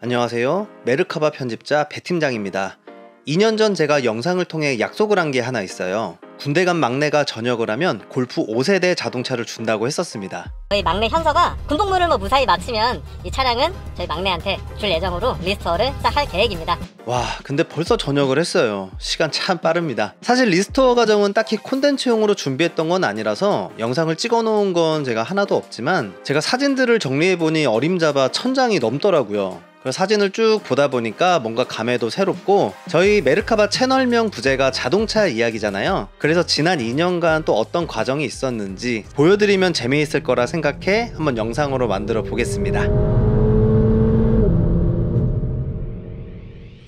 안녕하세요. 메르카바 편집자 배 팀장입니다. 2년 전 제가 영상을 통해 약속을 한 게 하나 있어요. 군대 간 막내가 전역을 하면 골프 5세대 자동차를 준다고 했었습니다. 저희 막내 현서가 군복무를 무사히 마치면 이 차량은 저희 막내한테 줄 예정으로 리스토어를 딱 할 계획입니다. 와, 근데 벌써 전역을 했어요. 시간 참 빠릅니다. 사실 리스토어 과정은 딱히 콘텐츠용으로 준비했던 건 아니라서 영상을 찍어 놓은 건 제가 하나도 없지만 제가 사진들을 정리해보니 어림잡아 1000장이 넘더라고요. 그 사진을 쭉 보다 보니까 뭔가 감회도 새롭고, 저희 메르카바 채널명 부제가 자동차 이야기잖아요. 그래서 지난 2년간 또 어떤 과정이 있었는지 보여드리면 재미있을 거라 생각해 한번 영상으로 만들어 보겠습니다.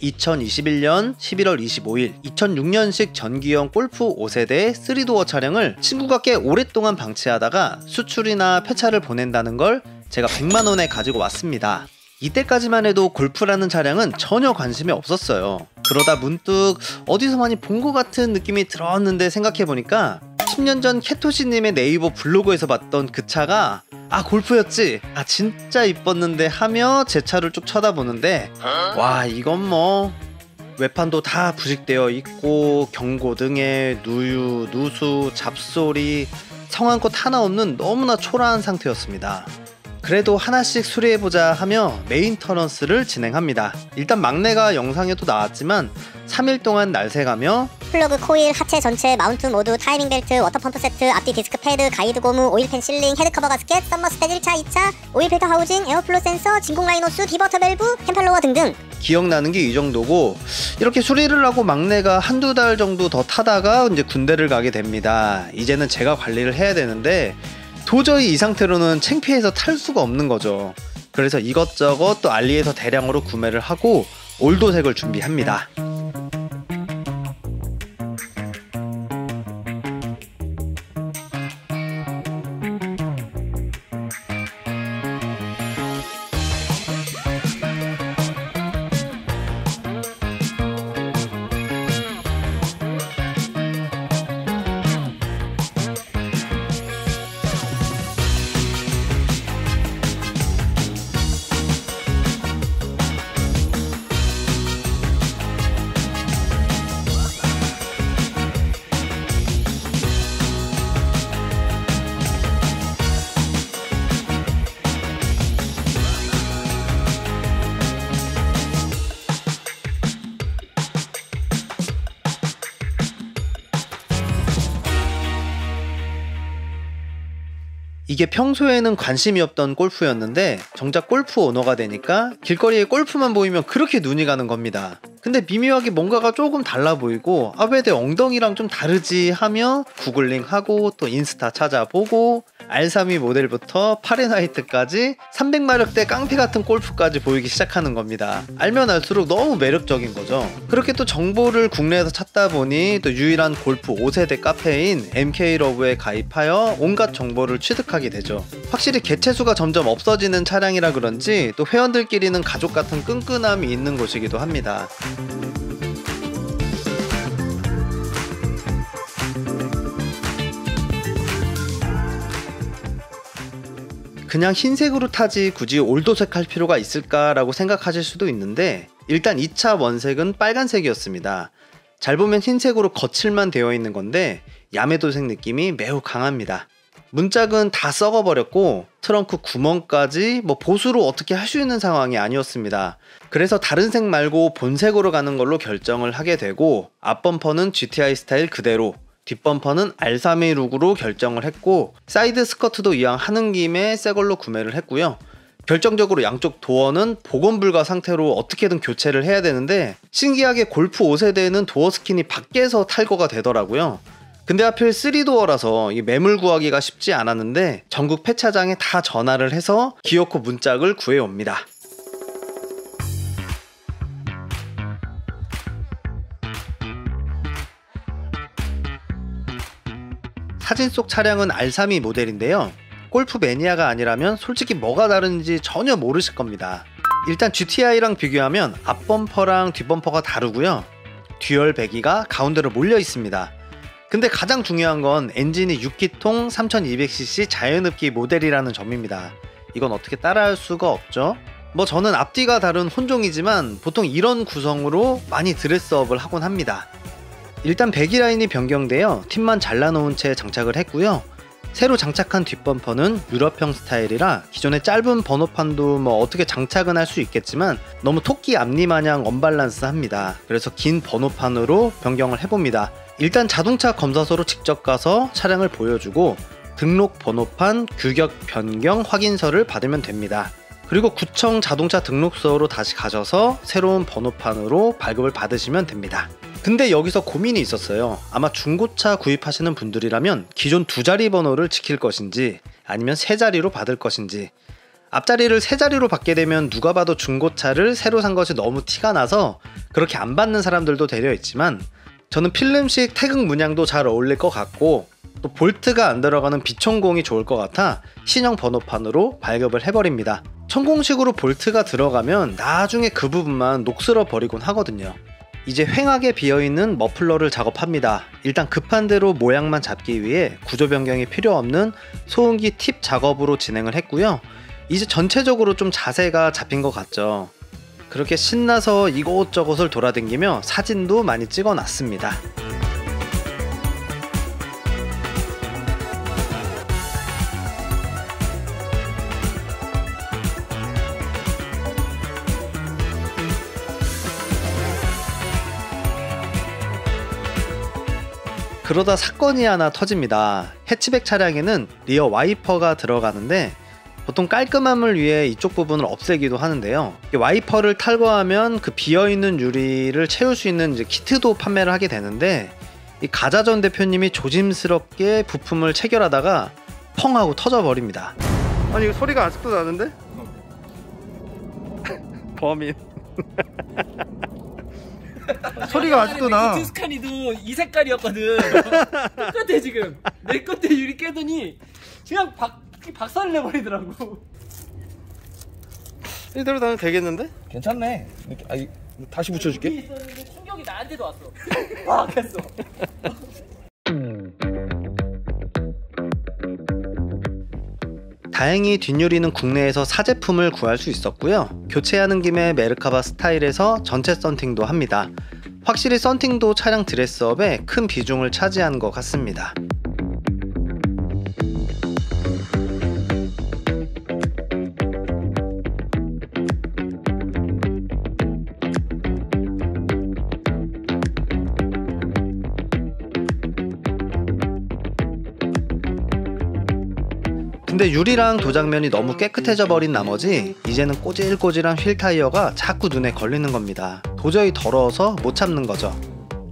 2021년 11월 25일 2006년식 전기형 골프 5세대 3도어 차량을 친구가 꽤 오랫동안 방치하다가 수출이나 폐차를 보낸다는 걸 제가 100만원에 가지고 왔습니다. 이때까지만 해도 골프라는 차량은 전혀 관심이 없었어요. 그러다 문득 어디서 많이 본 것 같은 느낌이 들었는데 생각해보니까 10년 전 캐토시님의 네이버 블로그에서 봤던 그 차가 골프였지, 진짜 이뻤는데 하며 제 차를 쭉 쳐다보는데, 와, 이건 뭐 외판도 다 부식되어 있고 경고등에 누유, 누수, 잡소리, 성황꽃 하나 없는 너무나 초라한 상태였습니다. 그래도 하나씩 수리해보자 하며 메인터넌스를 진행합니다. 일단 막내가 영상에도 나왔지만 3일 동안 날새가며 플러그, 코일, 하체 전체, 마운트 모두, 타이밍 벨트, 워터펌프 세트, 앞뒤 디스크 패드, 가이드 고무, 오일팬 실링, 헤드커버 가스켓, 썸머 스패드 1차, 2차, 오일 필터 하우징, 에어플로 센서, 진공 라인 호스, 디버터 밸브, 템팔로어 등등. 기억나는 게 이 정도고, 이렇게 수리를 하고 막내가 한두 달 정도 더 타다가 이제 군대를 가게 됩니다. 이제는 제가 관리를 해야 되는데 도저히 이 상태로는 창피해서 탈 수가 없는 거죠. 그래서 이것저것 또 알리에서 대량으로 구매를 하고 올도색을 준비합니다. 이게 평소에는 관심이 없던 골프였는데 정작 골프 오너가 되니까 길거리에 골프만 보이면 그렇게 눈이 가는 겁니다. 근데 미묘하게 뭔가가 조금 달라 보이고, 왜 내 엉덩이랑 좀 다르지 하며 구글링하고 또 인스타 찾아보고 R32 모델부터 파렌하이트까지 300마력대 깡패 같은 골프까지 보이기 시작하는 겁니다. 알면 알수록 너무 매력적인 거죠. 그렇게 또 정보를 국내에서 찾다 보니 또 유일한 골프 5세대 카페인 MK러브에 가입하여 온갖 정보를 취득하게 되죠. 확실히 개체수가 점점 없어지는 차량이라 그런지 또 회원들끼리는 가족 같은 끈끈함이 있는 곳이기도 합니다. 그냥 흰색으로 타지 굳이 올도색 할 필요가 있을까 라고 생각하실 수도 있는데, 일단 2차 원색은 빨간색이었습니다. 잘 보면 흰색으로 거칠만 되어 있는 건데 야매도색 느낌이 매우 강합니다. 문짝은 다 썩어버렸고 트렁크 구멍까지 보수로 어떻게 할 수 있는 상황이 아니었습니다. 그래서 다른 색 말고 본색으로 가는 걸로 결정을 하게 되고, 앞범퍼는 GTI 스타일 그대로, 뒷범퍼는 R32 룩으로 결정을 했고, 사이드 스커트도 이왕 하는 김에 새걸로 구매를 했고요. 결정적으로 양쪽 도어는 복원불가 상태로 어떻게든 교체를 해야 되는데, 신기하게 골프 5세대에는 도어 스킨이 밖에서 탈거가 되더라고요. 근데 하필 3도어라서 이 매물 구하기가 쉽지 않았는데 전국 폐차장에 다 전화를 해서 기어코 문짝을 구해옵니다. 사진 속 차량은 R32 모델인데요. 골프 매니아가 아니라면 솔직히 뭐가 다른지 전혀 모르실 겁니다. 일단 GTI랑 비교하면 앞범퍼랑 뒷범퍼가 다르고요. 듀얼 배기가 가운데로 몰려 있습니다. 근데 가장 중요한 건 엔진이 6기통 3200cc 자연흡기 모델이라는 점입니다. 이건 어떻게 따라할 수가 없죠. 뭐 저는 앞뒤가 다른 혼종이지만 보통 이런 구성으로 많이 드레스업을 하곤 합니다. 일단 배기 라인이 변경되어 팁만 잘라놓은 채 장착을 했고요. 새로 장착한 뒷범퍼는 유럽형 스타일이라 기존의 짧은 번호판도 뭐 어떻게 장착은 할 수 있겠지만 너무 토끼 앞니 마냥 언밸런스합니다. 그래서 긴 번호판으로 변경을 해봅니다. 일단 자동차 검사소로 직접 가서 차량을 보여주고 등록 번호판 규격 변경 확인서를 받으면 됩니다. 그리고 구청 자동차 등록소로 다시 가셔서 새로운 번호판으로 발급을 받으시면 됩니다. 근데 여기서 고민이 있었어요. 아마 중고차 구입하시는 분들이라면 기존 2자리 번호를 지킬 것인지 아니면 3자리로 받을 것인지. 앞자리를 3자리로 받게 되면 누가 봐도 중고차를 새로 산 것이 너무 티가 나서 그렇게 안 받는 사람들도 되려 있지만 저는 필름식 태극 문양도 잘 어울릴 것 같고 또 볼트가 안 들어가는 비천공이 좋을 것 같아 신형 번호판으로 발급을 해버립니다. 천공식으로 볼트가 들어가면 나중에 그 부분만 녹슬어 버리곤 하거든요. 이제 휑하게 비어있는 머플러를 작업합니다. 일단 급한 대로 모양만 잡기 위해 구조 변경이 필요 없는 소음기 팁 작업으로 진행을 했고요. 이제 전체적으로 좀 자세가 잡힌 것 같죠. 그렇게 신나서 이곳저곳을 돌아다니며 사진도 많이 찍어놨습니다. 그러다 사건이 하나 터집니다. 해치백 차량에는 리어 와이퍼가 들어가는데 보통 깔끔함을 위해 이쪽 부분을 없애기도 하는데요. 와이퍼를 탈거하면 그 비어있는 유리를 채울 수 있는 이제 키트도 판매를 하게 되는데 이 가자 전 대표님이 조심스럽게 부품을 체결하다가 펑 하고 터져버립니다. 아니 이거 소리가 아직도 나는데? 범인 소리가 아직도 나. 투스카니도 이 색깔이었거든. 똑같아 지금. 내 끝에 유리 깨더니 그냥 박살을 내버리더라고. 이대로 다면 되겠는데? 괜찮네. 다시 붙여줄게. 있었는데 충격이 나한테도 왔어. 아, 했어. 다행히 뒷유리는 국내에서 사제품을 구할 수 있었고요. 교체하는 김에 메르카바 스타일에서 전체 썬팅도 합니다. 확실히 썬팅도 차량 드레스업에 큰 비중을 차지한 것 같습니다. 근데 유리랑 도장면이 너무 깨끗해져 버린 나머지 이제는 꼬질꼬질한 휠 타이어가 자꾸 눈에 걸리는 겁니다. 도저히 더러워서 못 참는 거죠.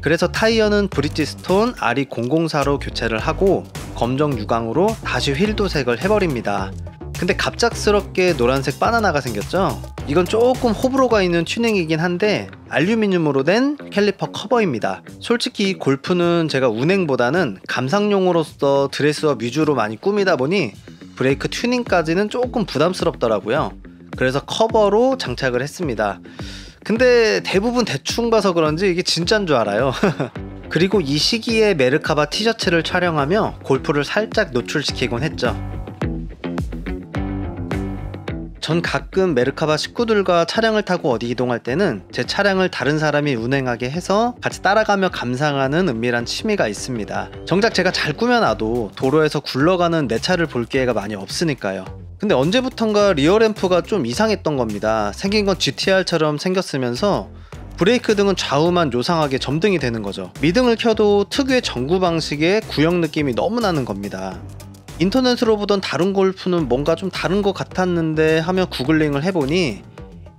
그래서 타이어는 브리지스톤 RE004로 교체를 하고 검정 유광으로 다시 휠 도색을 해버립니다. 근데 갑작스럽게 노란색 바나나가 생겼죠? 이건 조금 호불호가 있는 튜닝이긴 한데 알루미늄으로 된 캘리퍼 커버입니다. 솔직히 이 골프는 제가 운행보다는 감상용으로서 드레스업 위주로 많이 꾸미다 보니 브레이크 튜닝까지는 조금 부담스럽더라고요. 그래서 커버로 장착을 했습니다. 근데 대부분 대충 봐서 그런지 이게 진짜인 줄 알아요. 그리고 이 시기에 메르카바 티셔츠를 촬영하며 골프를 살짝 노출시키곤 했죠. 전 가끔 메르카바 식구들과 차량을 타고 어디 이동할 때는 제 차량을 다른 사람이 운행하게 해서 같이 따라가며 감상하는 은밀한 취미가 있습니다. 정작 제가 잘 꾸며놔도 도로에서 굴러가는 내 차를 볼 기회가 많이 없으니까요. 근데 언제부턴가 리어램프가 좀 이상했던 겁니다. 생긴 건 GTR처럼 생겼으면서 브레이크 등은 좌우만 요상하게 점등이 되는 거죠. 미등을 켜도 특유의 전구 방식의 구형 느낌이 너무 나는 겁니다. 인터넷으로 보던 다른 골프는 뭔가 좀 다른 것 같았는데 하며 구글링을 해보니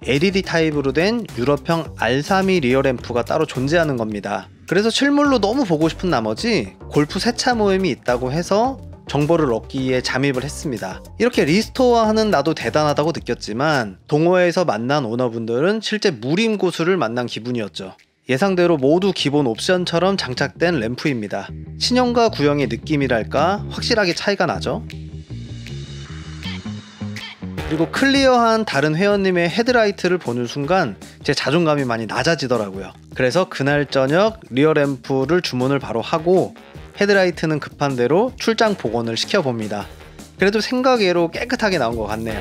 LED 타입으로 된 유럽형 R32 리어램프가 따로 존재하는 겁니다. 그래서 실물로 너무 보고 싶은 나머지 골프 세차 모임이 있다고 해서 정보를 얻기 위해 잠입을 했습니다. 이렇게 리스토어하는 나도 대단하다고 느꼈지만 동호회에서 만난 오너분들은 실제 무림 고수를 만난 기분이었죠. 예상대로 모두 기본 옵션처럼 장착된 램프입니다. 신형과 구형의 느낌이랄까 확실하게 차이가 나죠. 그리고 클리어한 다른 회원님의 헤드라이트를 보는 순간 제 자존감이 많이 낮아지더라고요. 그래서 그날 저녁 리어램프를 주문을 바로 하고 헤드라이트는 급한 대로 출장 복원을 시켜봅니다. 그래도 생각외로 깨끗하게 나온 것 같네요.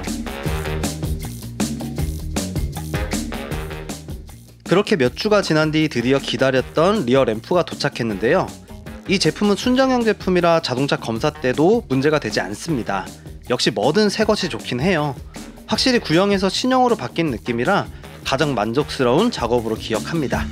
그렇게 몇 주가 지난 뒤 드디어 기다렸던 리어 램프가 도착했는데요. 이 제품은 순정형 제품이라 자동차 검사 때도 문제가 되지 않습니다. 역시 뭐든 새 것이 좋긴 해요. 확실히 구형에서 신형으로 바뀐 느낌이라 가장 만족스러운 작업으로 기억합니다.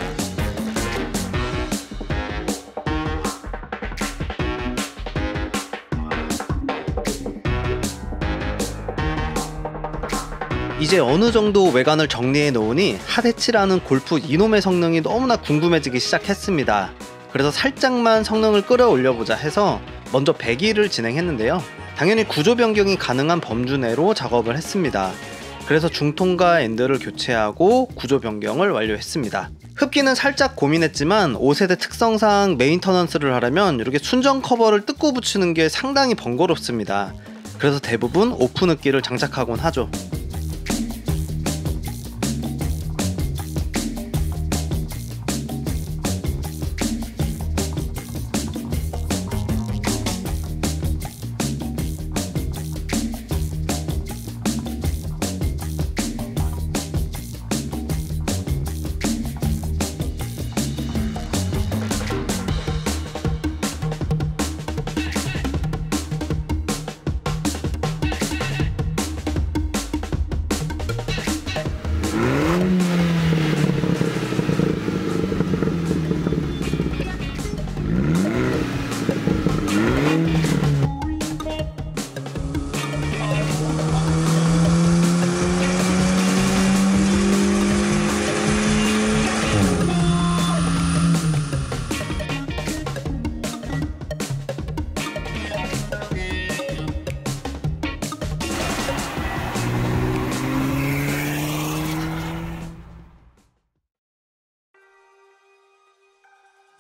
이제 어느 정도 외관을 정리해 놓으니 핫해치라는 골프 이놈의 성능이 너무나 궁금해지기 시작했습니다. 그래서 살짝만 성능을 끌어올려보자 해서 먼저 배기를 진행했는데요. 당연히 구조 변경이 가능한 범주 내로 작업을 했습니다. 그래서 중통과 엔드를 교체하고 구조 변경을 완료했습니다. 흡기는 살짝 고민했지만 5세대 특성상 메인터넌스를 하려면 이렇게 순정 커버를 뜯고 붙이는 게 상당히 번거롭습니다. 그래서 대부분 오픈 흡기를 장착하곤 하죠.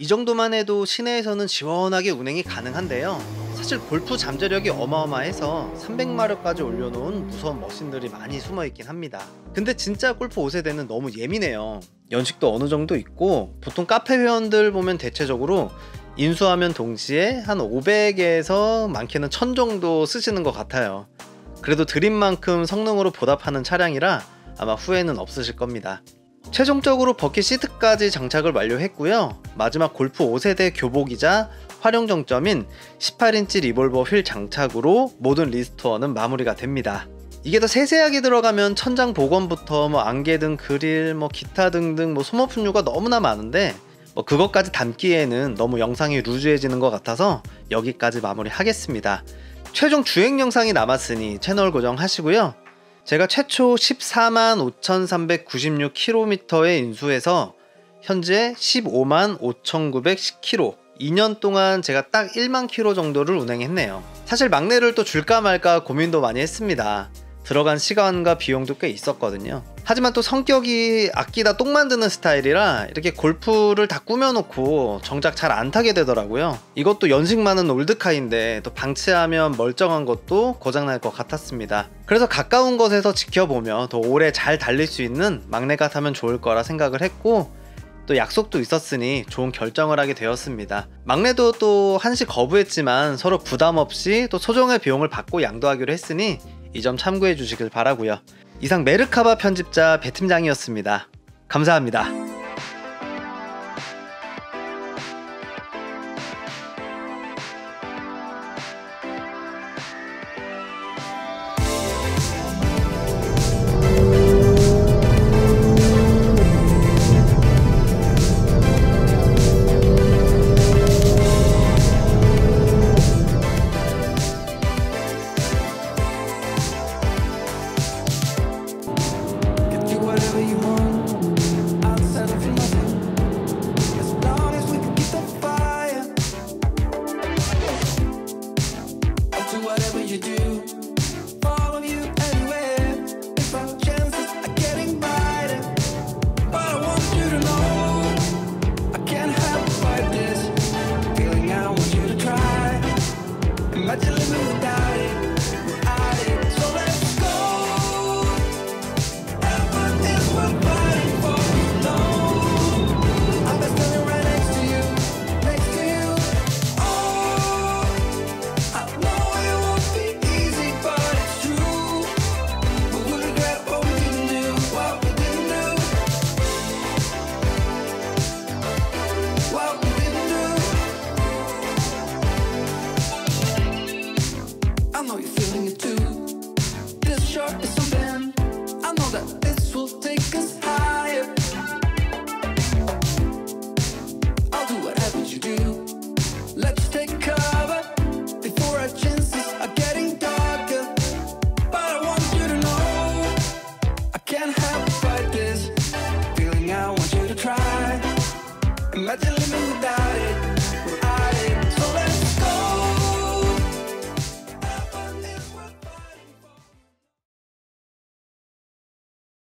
이 정도만 해도 시내에서는 시원하게 운행이 가능한데요. 사실 골프 잠재력이 어마어마해서 300마력까지 올려놓은 무서운 머신들이 많이 숨어있긴 합니다. 근데 진짜 골프 5세대는 너무 예민해요. 연식도 어느 정도 있고 보통 카페 회원들 보면 대체적으로 인수하면 동시에 한 500에서 많게는 1000 정도 쓰시는 것 같아요. 그래도 드림만큼 성능으로 보답하는 차량이라 아마 후회는 없으실 겁니다. 최종적으로 버킷 시트까지 장착을 완료했고요. 마지막 골프 5세대 교복이자 활용 정점인 18인치 리볼버 휠 장착으로 모든 리스토어는 마무리가 됩니다. 이게 더 세세하게 들어가면 천장 복원부터 안개등 그릴 기타 등등 소모품류가 너무나 많은데 그것까지 담기에는 너무 영상이 루즈해지는 것 같아서 여기까지 마무리하겠습니다. 최종 주행 영상이 남았으니 채널 고정하시고요. 제가 최초 145,396km에 인수해서 현재 155,5,910km 2년 동안 제가 딱 1만 km 정도를 운행했네요. 사실 막내를 또 줄까 말까 고민도 많이 했습니다. 들어간 시간과 비용도 꽤 있었거든요. 하지만 또 성격이 아끼다 똥 만드는 스타일이라 이렇게 골프를 다 꾸며놓고 정작 잘 안 타게 되더라고요. 이것도 연식 많은 올드카인데 또 방치하면 멀쩡한 것도 고장날 것 같았습니다. 그래서 가까운 곳에서 지켜보며 더 오래 잘 달릴 수 있는 막내가 타면 좋을 거라 생각을 했고 또 약속도 있었으니 좋은 결정을 하게 되었습니다. 막내도 또 한시 거부했지만 서로 부담 없이 또 소정의 비용을 받고 양도하기로 했으니 이 점 참고해 주시길 바라고요. 이상 메르카바 편집자 배 팀장이었습니다. 감사합니다. Imagine living without it, without it. So let's go. Everything's worth fighting you do. This short is something. I know that this will take us higher. I'll do whatever you do. Let's take cover before our chances are getting darker. But I want you to know I can't help but fight this feeling. I want you to try. Imagine living without it.